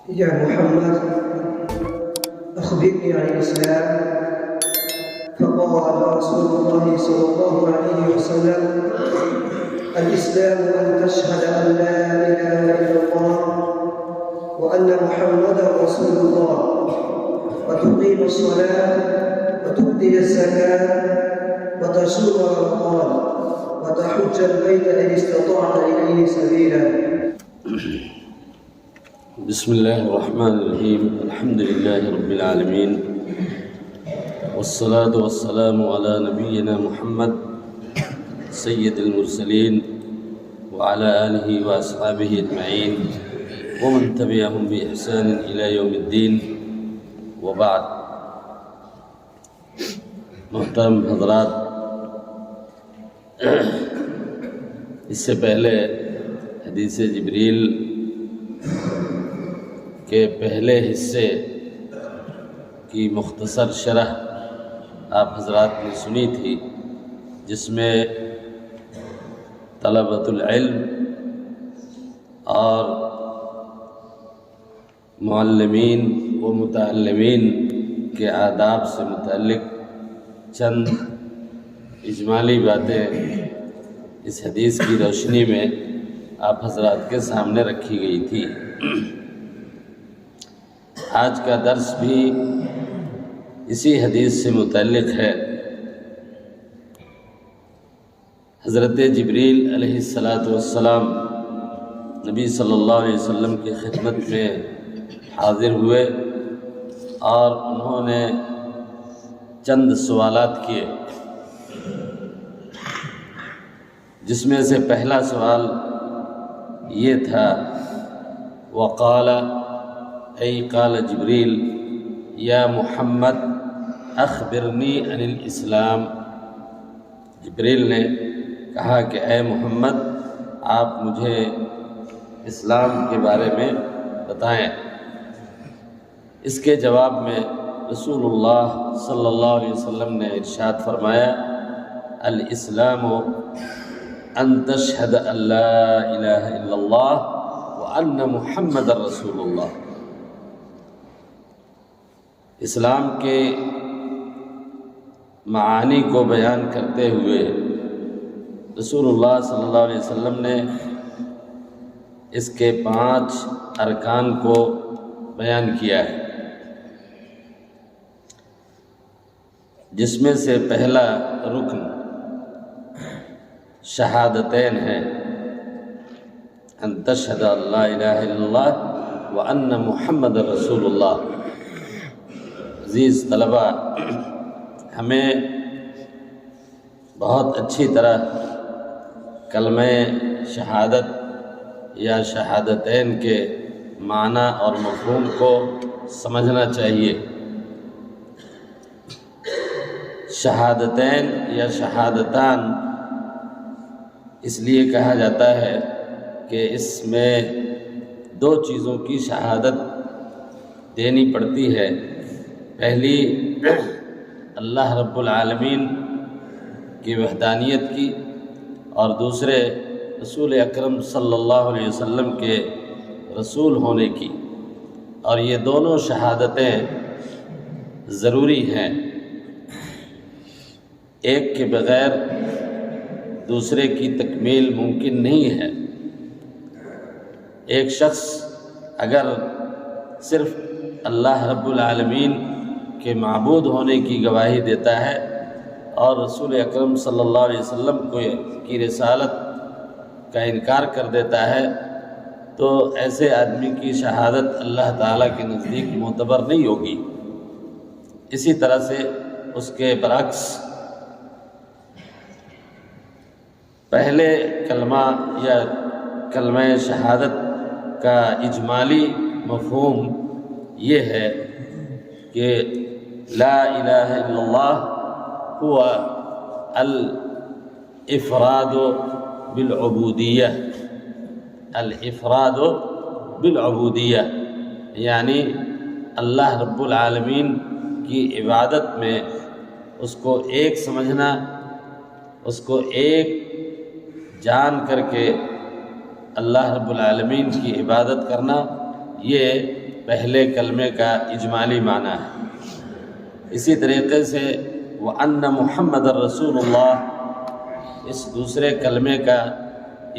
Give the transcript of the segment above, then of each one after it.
يا محمد أخبرني عن الإسلام. فقال رسول الله صلى الله عليه وسلم: الإسلام أن تشهد أن لا إله إلا الله وأن محمدا رسول الله وتقيم الصلاة وتؤتي الزكاة وتصوم رمضان وتحج البيت إن استطعت إليه سبيلا. بسم الله الرحمن الرحيم. الحمد لله رب العالمين والصلاة والسلام على نبينا محمد سيد المرسلين وعلى آله وأصحابه أجمعين ومن تبعهم بإحسان إلى يوم الدين وبعد. محترم حضرات، اس سے پہلے حدیث جبریل کے پہلے حصے کی مختصر شرح آپ حضرات نے سنی تھی، جس میں طلبۃ العلم اور معلمین و متعلمین کے آداب سے متعلق چند اجمالی باتیں اس حدیث کی روشنی میں آپ حضرات کے سامنے رکھی گئی تھی۔ آج کا درس بھی اسی حدیث سے متعلق ہے۔ حضرت جبریل علیہ السلام نبی صلی اللہ علیہ وسلم کی خدمت میں حاضر ہوئے اور انہوں نے چند سوالات کیے، جس میں سے پہلا سوال یہ تھا: وقال ای قال جبریل یا محمد اخبرنی عن الاسلام۔ جبریل نے کہا کہ اے محمد، آپ مجھے اسلام کے بارے میں بتائیں۔ اس کے جواب میں رسول اللہ صلی اللہ علیہ وسلم نے ارشاد فرمایا: الاسلام ان تشہد ان لا الہ الا اللہ وان محمد رسول اللہ۔ اسلام کے معانی کو بیان کرتے ہوئے رسول اللہ صلی اللہ علیہ وسلم نے اس کے 5 ارکان کو بیان کیا ہے، جس میں سے پہلا رکن شہادتین ہے، ان تشہد ان لا الہ الا اللہ وان محمد رسول اللہ۔ عزیز طلبہ، ہمیں بہت اچھی طرح کلمہ شہادت یا شہادتین کے معنی اور مفہوم کو سمجھنا چاہیے۔ شہادتین یا شہادتان اس لیے کہا جاتا ہے کہ اس میں 2 چیزوں کی شہادت دینی پڑتی ہے۔ پہلی اللہ رب العالمین کی وحدانیت کی، اور دوسرے رسول اکرم صلی اللہ علیہ وسلم کے رسول ہونے کی، اور یہ دونوں شہادتیں ضروری ہیں۔ ایک کے بغیر دوسرے کی تکمیل ممکن نہیں ہے۔ ایک شخص اگر صرف اللہ رب العالمین کے معبود ہونے کی گواہی دیتا ہے اور رسول اکرم صلی اللہ علیہ وسلم کی رسالت کا انکار کر دیتا ہے، تو ایسے آدمی کی شہادت اللہ تعالیٰ کے نزدیک معتبر نہیں ہوگی۔ اسی طرح سے اس کے برعکس پہلے کلمہ یا کلمہ شہادت کا اجمالی مفہوم یہ ہے کہ لا الہ الا اللہ هو الافراد بالعبودیہ۔ الافراد بالعبودیہ یعنی اللہ رب العالمین کی عبادت میں اس کو ایک سمجھنا، اس کو ایک جان کر کے اللہ رب العالمین کی عبادت کرنا، یہ پہلے کلمے کا اجمالی معنی ہے۔ اسی طریقے سے وَأَنَّ مُحَمَّدَ رَسُولُ اللَّهِ، اس دوسرے کلمے کا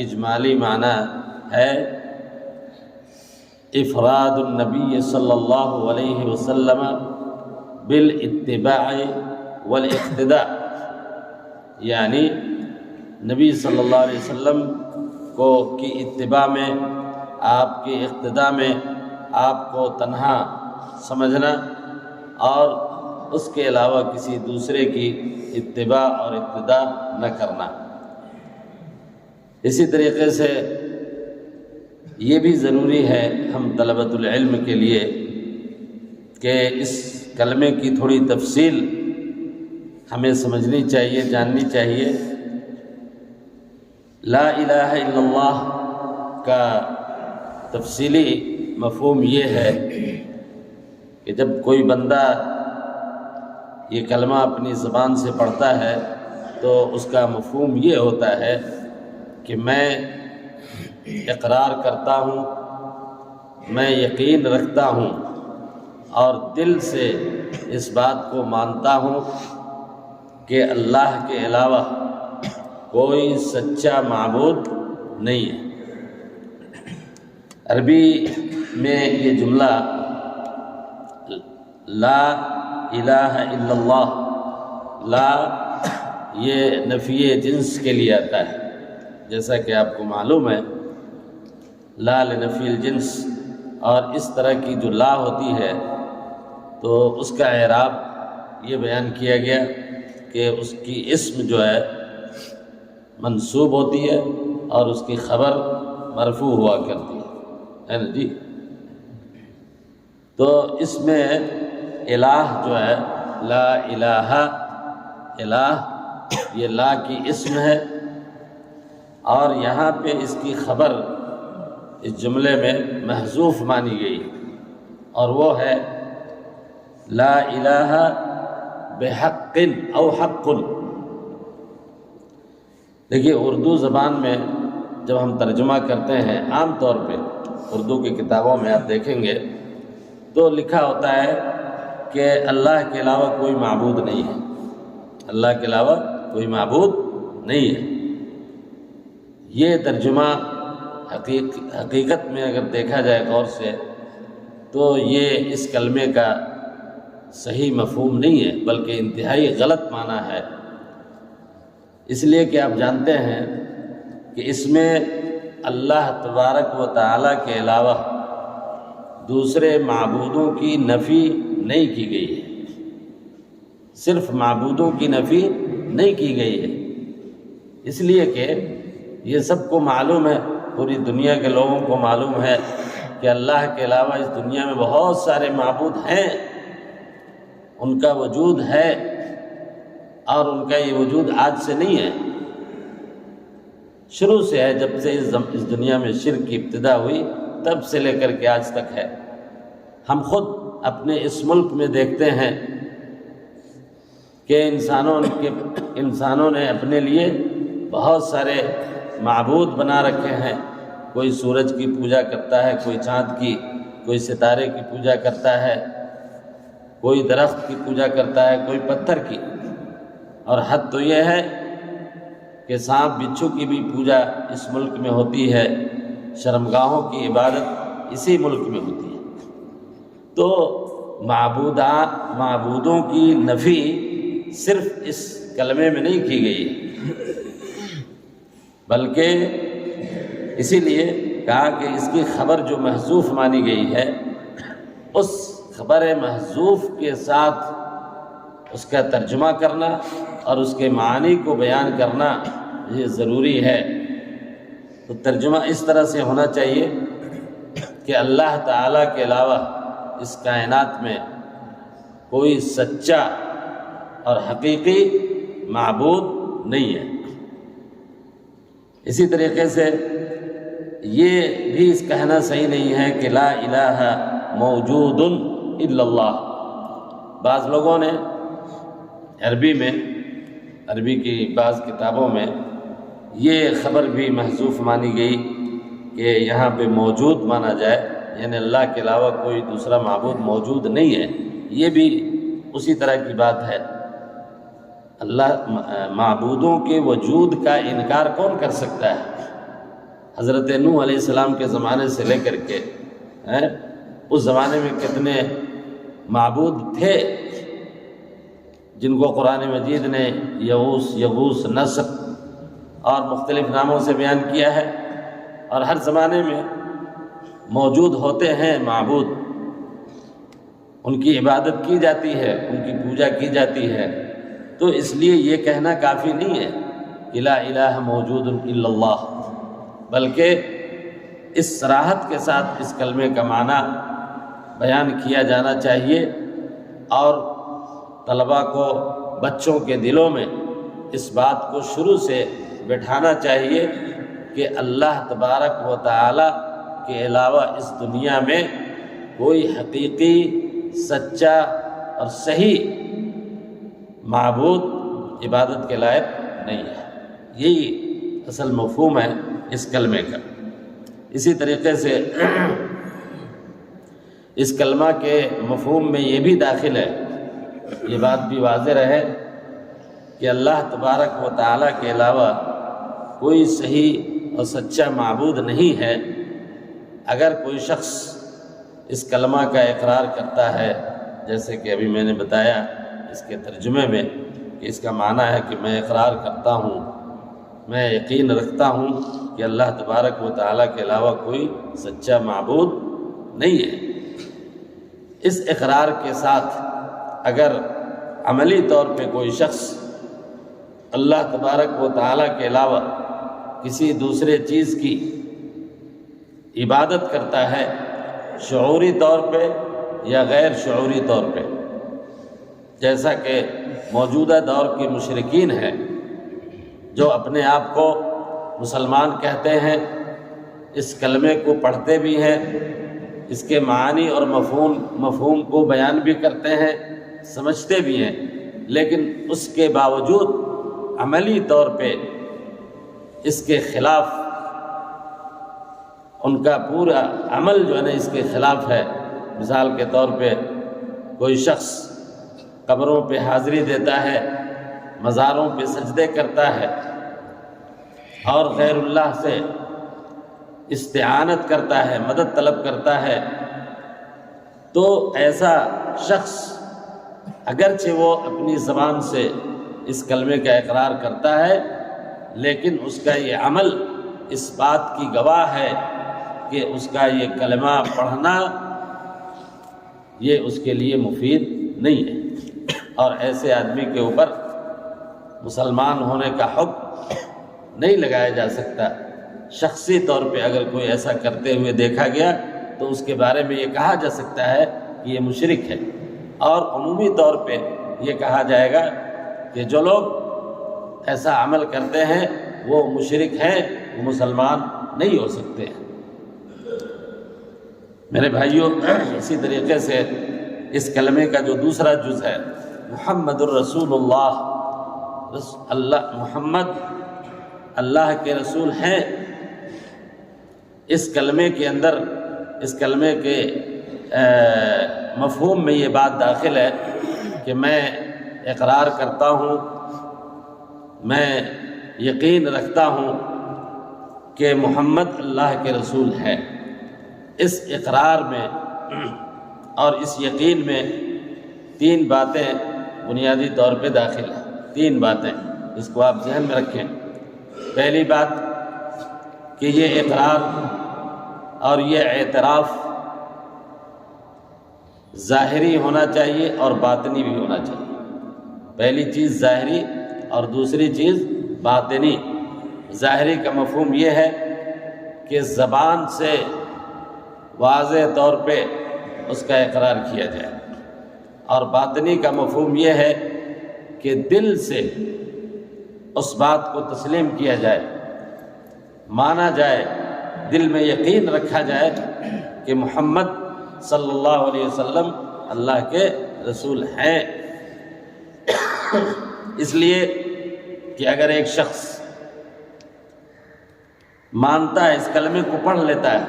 اجمالی معنی ہے افراد النبی صلی اللہ علیہ وسلم بالاتباع والاقتداء، یعنی نبی صلی اللہ علیہ وسلم کی اتباع میں، آپ کی اقتداء میں آپ کو تنہا سمجھنا اور اس کے علاوہ کسی دوسرے کی اتباع اور اقتداء نہ کرنا۔ اسی طریقے سے یہ بھی ضروری ہے ہم طلبۃ العلم کے لیے کہ اس کلمے کی تھوڑی تفصیل ہمیں سمجھنی چاہیے، جاننی چاہیے۔ لا الہ الا اللہ کا تفصیلی مفہوم یہ ہے کہ جب کوئی بندہ یہ کلمہ اپنی زبان سے پڑھتا ہے تو اس کا مفہوم یہ ہوتا ہے کہ میں اقرار کرتا ہوں، میں یقین رکھتا ہوں اور دل سے اس بات کو مانتا ہوں کہ اللہ کے علاوہ کوئی سچا معبود نہیں ہے۔ عربی میں یہ جملہ لا الہ الا اللہ، لا یہ نفی جنس کے لیے آتا ہے، جیسا کہ آپ کو معلوم ہے لا لنفی الجنس، اور اس طرح کی جو لا ہوتی ہے تو اس کا اعراب یہ بیان کیا گیا کہ اس کی اسم جو ہے منصوب ہوتی ہے اور اس کی خبر مرفوع ہوا کرتی ہے نا جی۔ تو اس میں الہ جو ہے لا الہ، الہ یہ لا کی اسم ہے، اور یہاں پہ اس کی خبر اس جملے میں محذوف مانی گئی، اور وہ ہے لا الہ بحق او حق۔ دیکھیے اردو زبان میں جب ہم ترجمہ کرتے ہیں عام طور پہ اردو کی کتابوں میں آپ دیکھیں گے تو لکھا ہوتا ہے کہ اللہ کے علاوہ کوئی معبود نہیں ہے، اللہ کے علاوہ کوئی معبود نہیں ہے۔ یہ ترجمہ حقیقت میں اگر دیکھا جائے غور سے تو یہ اس کلمے کا صحیح مفہوم نہیں ہے، بلکہ انتہائی غلط معنی ہے۔ اس لیے کہ آپ جانتے ہیں کہ اس میں اللہ تبارک و تعالیٰ کے علاوہ دوسرے معبودوں کی نفی نہیں کی گئی ہے، صرف معبودوں کی نفی نہیں کی گئی ہے، اس لیے کہ یہ سب کو معلوم ہے، پوری دنیا کے لوگوں کو معلوم ہے کہ اللہ کے علاوہ اس دنیا میں بہت سارے معبود ہیں، ان کا وجود ہے، اور ان کا یہ وجود آج سے نہیں ہے، شروع سے ہے، جب سے اس دنیا میں شرک کی ابتدا ہوئی تب سے لے کر کے آج تک ہے۔ ہم خود اپنے اس ملک میں دیکھتے ہیں کہ انسانوں نے اپنے لیے بہت سارے معبود بنا رکھے ہیں، کوئی سورج کی پوجا کرتا ہے، کوئی چاند کی، کوئی ستارے کی پوجا کرتا ہے، کوئی درخت کی پوجا کرتا ہے، کوئی پتھر کی، اور حد تو یہ ہے کہ سانپ بچھو کی بھی پوجا اس ملک میں ہوتی ہے، شرمگاہوں کی عبادت اسی ملک میں ہوتی ہے۔ تو معبودوں کی نفی صرف اس کلمے میں نہیں کی گئی، بلکہ اسی لیے کہا کہ اس کی خبر جو محذوف مانی گئی ہے، اس خبر محذوف کے ساتھ اس کا ترجمہ کرنا اور اس کے معنی کو بیان کرنا یہ ضروری ہے۔ تو ترجمہ اس طرح سے ہونا چاہیے کہ اللہ تعالیٰ کے علاوہ اس کائنات میں کوئی سچا اور حقیقی معبود نہیں ہے۔ اسی طریقے سے یہ بھی اس کہنا صحیح نہیں ہے کہ لا الہ موجود الا اللہ۔ بعض لوگوں نے عربی کی بعض کتابوں میں یہ خبر بھی محذوف مانی گئی کہ یہاں پہ موجود مانا جائے، یعنی اللہ کے علاوہ کوئی دوسرا معبود موجود نہیں ہے، یہ بھی اسی طرح کی بات ہے۔ اللہ معبودوں کے وجود کا انکار کون کر سکتا ہے؟ حضرت نوح علیہ السلام کے زمانے سے لے کر کے اس زمانے میں کتنے معبود تھے جن کو قرآن مجید نے یغوث، نصر اور مختلف ناموں سے بیان کیا ہے، اور ہر زمانے میں موجود ہوتے ہیں معبود، ان کی عبادت کی جاتی ہے، ان کی پوجا کی جاتی ہے۔ تو اس لیے یہ کہنا کافی نہیں ہے کہ لا الہ موجود الا اللہ، بلکہ اس صراحت کے ساتھ اس کلمے کا معنی بیان کیا جانا چاہیے، اور طلباء کو، بچوں کے دلوں میں اس بات کو شروع سے بٹھانا چاہیے کہ اللہ تبارک و تعالی کے علاوہ اس دنیا میں کوئی حقیقی، سچا اور صحیح معبود عبادت کے لائق نہیں ہے۔ یہی اصل مفہوم ہے اس کلمے کا۔ اسی طریقے سے اس کلمہ کے مفہوم میں یہ بھی داخل ہے، یہ بات بھی واضح رہے کہ اللہ تبارک و تعالیٰ کے علاوہ کوئی صحیح اور سچا معبود نہیں ہے۔ اگر کوئی شخص اس کلمہ کا اقرار کرتا ہے، جیسے کہ ابھی میں نے بتایا اس کے ترجمے میں کہ اس کا معنی ہے کہ میں اقرار کرتا ہوں، میں یقین رکھتا ہوں کہ اللہ تبارک و تعالیٰ کے علاوہ کوئی سچا معبود نہیں ہے۔ اس اقرار کے ساتھ اگر عملی طور پہ کوئی شخص اللہ تبارک و تعالیٰ کے علاوہ کسی دوسرے چیز کی عبادت کرتا ہے، شعوری طور پہ یا غیر شعوری طور پہ، جیسا کہ موجودہ دور کے مشرکین ہیں جو اپنے آپ کو مسلمان کہتے ہیں، اس کلمے کو پڑھتے بھی ہیں، اس کے معانی اور مفہوم کو بیان بھی کرتے ہیں، سمجھتے بھی ہیں، لیکن اس کے باوجود عملی طور پہ اس کے خلاف، ان کا پورا عمل جو ہے نا اس کے خلاف ہے۔ مثال کے طور پہ کوئی شخص قبروں پہ حاضری دیتا ہے، مزاروں پہ سجدے کرتا ہے اور غیر اللہ سے استعانت کرتا ہے، مدد طلب کرتا ہے، تو ایسا شخص اگرچہ وہ اپنی زبان سے اس کلمے کا اقرار کرتا ہے، لیکن اس کا یہ عمل اس بات کی گواہ ہے کہ اس کا یہ کلمہ پڑھنا یہ اس کے لیے مفید نہیں ہے، اور ایسے آدمی کے اوپر مسلمان ہونے کا حکم نہیں لگایا جا سکتا۔ شخصی طور پہ اگر کوئی ایسا کرتے ہوئے دیکھا گیا تو اس کے بارے میں یہ کہا جا سکتا ہے کہ یہ مشرک ہے، اور عمومی طور پہ یہ کہا جائے گا کہ جو لوگ ایسا عمل کرتے ہیں وہ مشرک ہیں، وہ مسلمان نہیں ہو سکتے ہیں۔ میرے بھائیوں، اسی طریقے سے اس کلمے کا جو دوسرا جز ہے محمد الرسول اللہ، محمد اللہ کے رسول ہیں، اس کلمے کے اندر، اس کلمے کے مفہوم میں یہ بات داخل ہے کہ میں اقرار کرتا ہوں، میں یقین رکھتا ہوں کہ محمد اللہ کے رسول ہے۔ اس اقرار میں اور اس یقین میں تین باتیں بنیادی طور پہ داخل ہیں، تین باتیں، اس کو آپ ذہن میں رکھیں۔ پہلی بات کہ یہ اقرار اور یہ اعتراف ظاہری ہونا چاہیے اور باطنی بھی ہونا چاہیے۔ پہلی چیز ظاہری اور دوسری چیز باطنی۔ ظاہری کا مفہوم یہ ہے کہ زبان سے واضح طور پہ اس کا اقرار کیا جائے، اور باطنی کا مفہوم یہ ہے کہ دل سے اس بات کو تسلیم کیا جائے، مانا جائے، دل میں یقین رکھا جائے کہ محمد صلی اللہ علیہ وسلم اللہ کے رسول ہیں۔ اس لیے کہ اگر ایک شخص مانتا ہے، اس کلمے کو پڑھ لیتا ہے،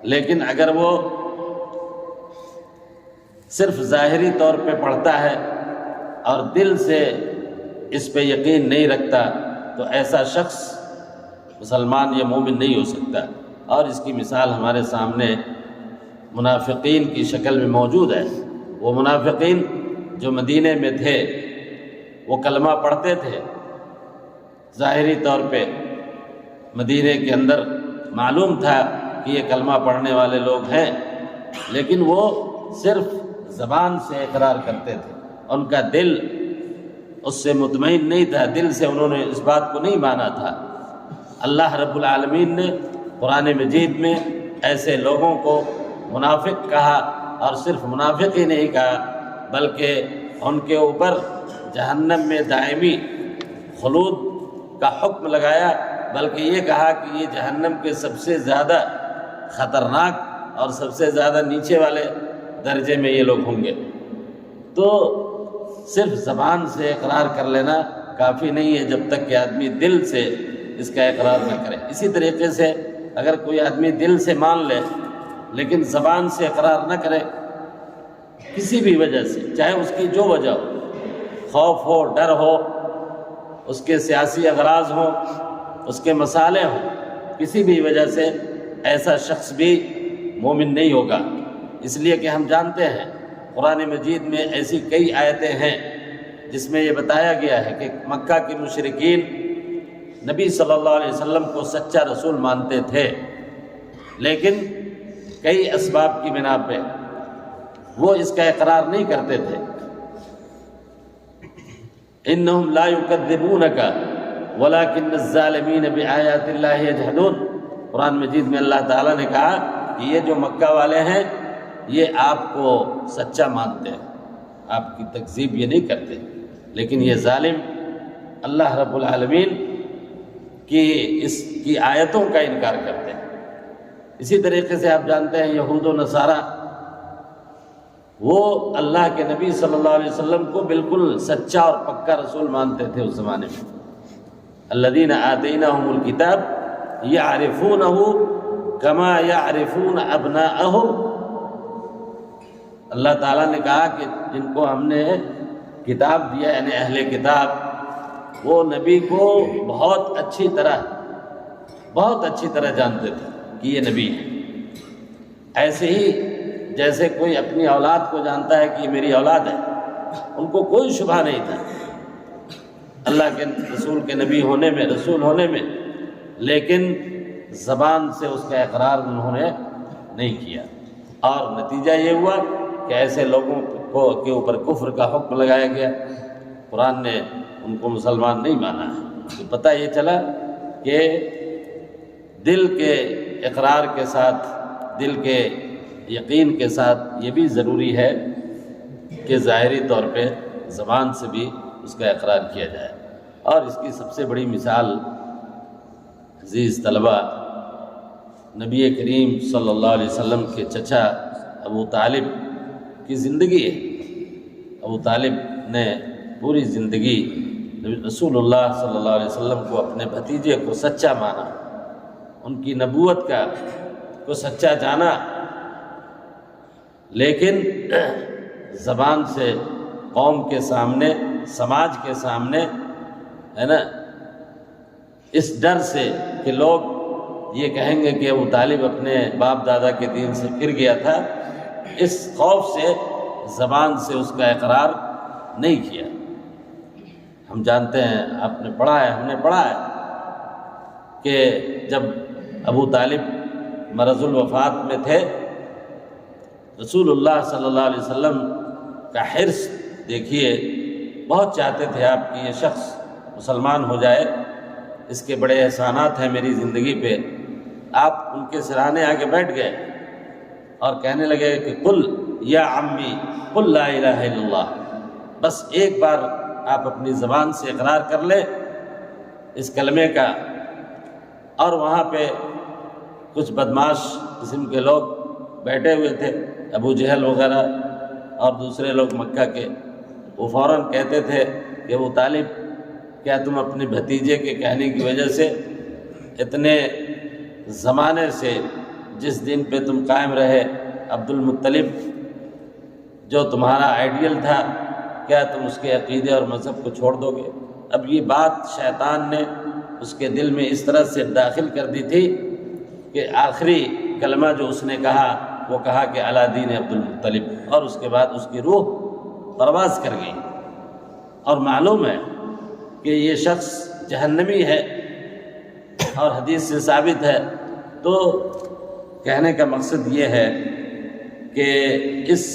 لیکن اگر وہ صرف ظاہری طور پہ پڑھتا ہے اور دل سے اس پہ یقین نہیں رکھتا تو ایسا شخص مسلمان یا مومن نہیں ہو سکتا۔ اور اس کی مثال ہمارے سامنے منافقین کی شکل میں موجود ہے۔ وہ منافقین جو مدینے میں تھے وہ کلمہ پڑھتے تھے، ظاہری طور پہ مدینے کے اندر معلوم تھا کہ یہ کلمہ پڑھنے والے لوگ ہیں، لیکن وہ صرف زبان سے اقرار کرتے تھے، ان کا دل اس سے مطمئن نہیں تھا، دل سے انہوں نے اس بات کو نہیں مانا تھا۔ اللہ رب العالمین نے قرآن مجید میں ایسے لوگوں کو منافق کہا، اور صرف منافق ہی نہیں کہا بلکہ ان کے اوپر جہنم میں دائمی خلود کا حکم لگایا، بلکہ یہ کہا کہ یہ جہنم کے سب سے زیادہ خطرناک اور سب سے زیادہ نیچے والے درجے میں یہ لوگ ہوں گے۔ تو صرف زبان سے اقرار کر لینا کافی نہیں ہے جب تک کہ آدمی دل سے اس کا اقرار نہ کرے۔ اسی طریقے سے اگر کوئی آدمی دل سے مان لے لیکن زبان سے اقرار نہ کرے کسی بھی وجہ سے، چاہے اس کی جو وجہ ہو، خوف ہو، ڈر ہو، اس کے سیاسی اغراض ہوں، اس کے مسالے ہوں، کسی بھی وجہ سے ایسا شخص بھی مومن نہیں ہوگا۔ اس لیے کہ ہم جانتے ہیں قرآن مجید میں ایسی کئی آیتیں ہیں جس میں یہ بتایا گیا ہے کہ مکہ کے مشرکین نبی صلی اللہ علیہ وسلم کو سچا رسول مانتے تھے، لیکن کئی اسباب کی بنا پہ وہ اس کا اقرار نہیں کرتے تھے۔ انہم لا یکذبونک ولکن الظالمین بآیات اللہ یجحدون۔ قرآن مجید میں اللہ تعالیٰ نے کہا کہ یہ جو مکہ والے ہیں یہ آپ کو سچا مانتے ہیں، آپ کی تکذیب یہ نہیں کرتے، لیکن یہ ظالم اللہ رب العالمین کی اس کی آیتوں کا انکار کرتے ہیں۔ اسی طریقے سے آپ جانتے ہیں یہود و نصارہ وہ اللہ کے نبی صلی اللہ علیہ وسلم کو بالکل سچا اور پکا رسول مانتے تھے اس زمانے میں۔ الذین آتیناہم الکتاب یعرفونہ کما یعرفون ابناءہم۔ اللہ تعالیٰ نے کہا کہ جن کو ہم نے کتاب دیا یعنی اہل کتاب، وہ نبی کو بہت اچھی طرح جانتے تھے کہ یہ نبی ہے۔ ایسے ہی جیسے کوئی اپنی اولاد کو جانتا ہے کہ یہ میری اولاد ہے، ان کو کوئی شبہ نہیں تھا اللہ کے رسول کے نبی ہونے میں، رسول ہونے میں، لیکن زبان سے اس کا اقرار انہوں نے نہیں کیا، اور نتیجہ یہ ہوا کہ ایسے لوگوں کے اوپر کفر کا حکم لگایا گیا۔ قرآن نے ان کو مسلمان نہیں مانا ہے۔ تو پتہ یہ چلا کہ دل کے اقرار کے ساتھ، دل کے یقین کے ساتھ یہ بھی ضروری ہے کہ ظاہری طور پہ زبان سے بھی اس کا اقرار کیا جائے۔ اور اس کی سب سے بڑی مثال عزیز طلبہ نبی کریم صلی اللہ علیہ وسلم کے چچا ابو طالب کی زندگی ہے۔ ابو طالب نے پوری زندگی رسول اللہ صلی اللہ علیہ وسلم کو، اپنے بھتیجے کو سچا مانا، ان کی نبوت کو سچا جانا، لیکن زبان سے قوم کے سامنے، سماج کے سامنے، ہے نا، اس ڈر سے کہ لوگ یہ کہیں گے کہ ابو طالب اپنے باپ دادا کے دین سے پھر گیا تھا، اس خوف سے زبان سے اس کا اقرار نہیں کیا۔ ہم جانتے ہیں، آپ نے پڑھا ہے، ہم نے پڑھا ہے کہ جب ابو طالب مرض الوفات میں تھے، رسول اللہ صلی اللہ علیہ وسلم کا حرص دیکھیے، بہت چاہتے تھے آپ کہ یہ شخص مسلمان ہو جائے، اس کے بڑے احسانات ہیں میری زندگی پہ۔ آپ ان کے سرانے آ کے بیٹھ گئے اور کہنے لگے کہ قل یا عمی قل لا الہ الا اللہ، بس ایک بار آپ اپنی زبان سے اقرار کر لیں اس کلمے کا۔ اور وہاں پہ کچھ بدماش قسم کے لوگ بیٹھے ہوئے تھے، ابو جہل وغیرہ اور دوسرے لوگ مکہ کے، وہ فوراً کہتے تھے کہ ابو طالب، کیا تم اپنے بھتیجے کے کہنے کی وجہ سے اتنے زمانے سے جس دین پہ تم قائم رہے، عبد المطلب جو تمہارا آئیڈیل تھا، کیا تم اس کے عقیدے اور مذہب کو چھوڑ دو گے؟ اب یہ بات شیطان نے اس کے دل میں اس طرح سے داخل کر دی تھی کہ آخری کلمہ جو اس نے کہا وہ کہا کہ علی دین عبد المطلب، اور اس کے بعد اس کی روح پرواز کر گئی، اور معلوم ہے کہ یہ شخص جہنمی ہے اور حدیث سے ثابت ہے۔ تو کہنے کا مقصد یہ ہے کہ اس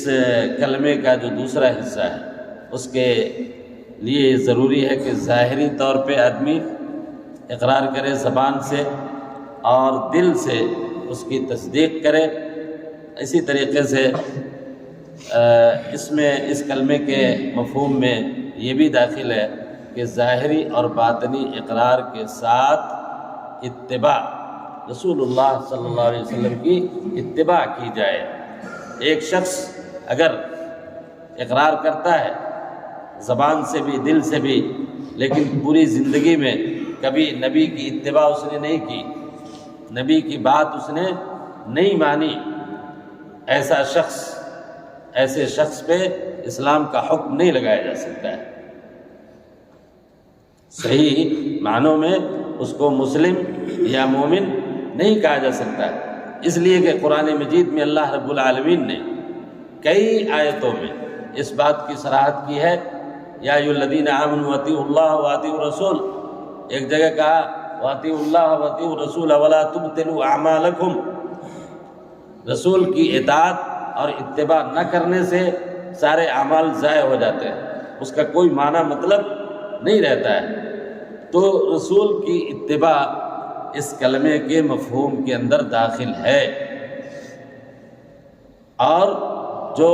کلمے کا جو دوسرا حصہ ہے اس کے لیے ضروری ہے کہ ظاہری طور پہ آدمی اقرار کرے زبان سے اور دل سے اس کی تصدیق کرے۔ اسی طریقے سے اس کلمے کے مفہوم میں یہ بھی داخل ہے کہ ظاہری اور باطنی اقرار کے ساتھ اتباع، رسول اللہ صلی اللہ علیہ وسلم کی اتباع کی جائے۔ ایک شخص اگر اقرار کرتا ہے زبان سے بھی دل سے بھی، لیکن پوری زندگی میں کبھی نبی کی اتباع اس نے نہیں کی، نبی کی بات اس نے نہیں مانی، ایسے شخص پہ اسلام کا حکم نہیں لگایا جا سکتا ہے۔ صحیح معنوں میں اس کو مسلم یا مومن نہیں کہا جا سکتا، اس لیے کہ قرآن مجید میں اللہ رب العالمین نے کئی آیتوں میں اس بات کی صراحت کی ہے، یا ایھا الذین آمنوا اطیعوا اللہ واطیعوا الرسول، ایک جگہ کہا واطیعوا اللہ واطیعوا الرسول ولا تبطلوا اعمالکم، رسول کی اطاعت اور اتباع نہ کرنے سے سارے اعمال ضائع ہو جاتے ہیں، اس کا کوئی معنی مطلب نہیں رہتا ہے۔ تو رسول کی اتباع اس کلمے کے مفہوم کے اندر داخل ہے، اور جو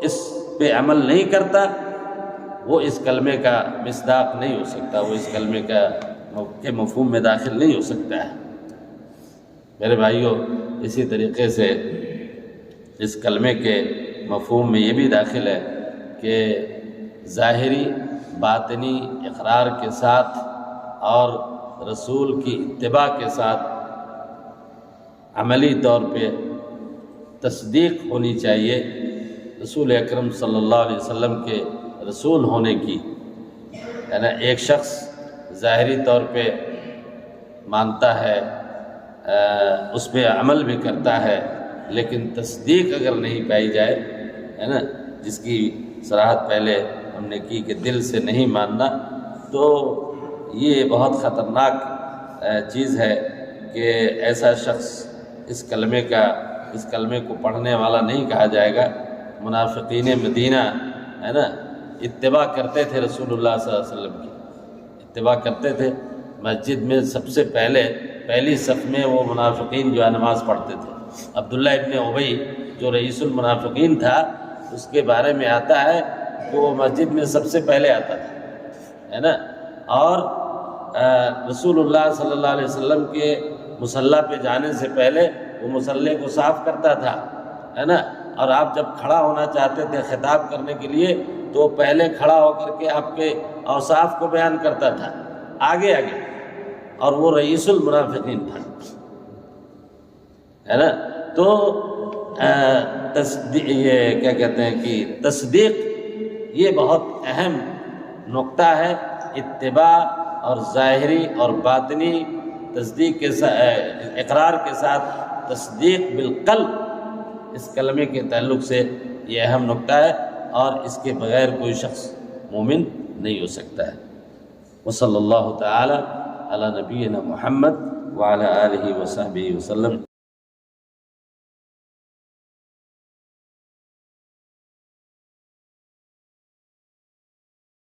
اس پہ عمل نہیں کرتا وہ اس کلمے کا مصداق نہیں ہو سکتا، وہ اس کلمے کے مفہوم میں داخل نہیں ہو سکتا ہے۔ میرے بھائیوں، اسی طریقے سے اس کلمے کے مفہوم میں یہ بھی داخل ہے کہ ظاہری باطنی اقرار کے ساتھ اور رسول کی اتباع کے ساتھ عملی طور پہ تصدیق ہونی چاہیے رسول اکرم صلی اللہ علیہ وسلم کے رسول ہونے کی۔ یعنی ایک شخص ظاہری طور پہ مانتا ہے، اس پہ عمل بھی کرتا ہے، لیکن تصدیق اگر نہیں پائی جائے، ہے نا، جس کی صراحت پہلے ہم نے کی کہ دل سے نہیں ماننا، تو یہ بہت خطرناک چیز ہے کہ ایسا شخص اس کلمے کو پڑھنے والا نہیں کہا جائے گا۔ منافقین مدینہ، ہے نا، اتباع کرتے تھے رسول اللہ صلی اللہ علیہ وسلم کی، اتباع کرتے تھے۔ مسجد میں سب سے پہلی صف میں وہ منافقین جو ہے نماز پڑھتے تھے۔ عبداللہ ابن ابی جو رئیس المنافقین تھا، اس کے بارے میں آتا ہے کہ وہ مسجد میں سب سے پہلے آتا تھا، ہے نا، اور رسول اللہ صلی اللہ علیہ وسلم کے مصلی پہ جانے سے پہلے وہ مصلی کو صاف کرتا تھا، ہے نا، اور آپ جب کھڑا ہونا چاہتے تھے خطاب کرنے کے لیے تو پہلے کھڑا ہو کر کے آپ کے اوصاف کو بیان کرتا تھا آگے، اور وہ رئیس المنافقین تھا، ہے نا۔ تو یہ کیا کہتے ہیں کہ تصدیق یہ بہت اہم نقطہ ہے۔ اتباع اور ظاہری اور باطنی تصدیق کے اقرار کے ساتھ تصدیق بالقلب، اس کلمے کے تعلق سے یہ اہم نقطہ ہے، اور اس کے بغیر کوئی شخص مومن نہیں ہو سکتا ہے۔ وصلی اللہ تعالی علی نبینا محمد وعلی آلہ وصحبہ وسلم۔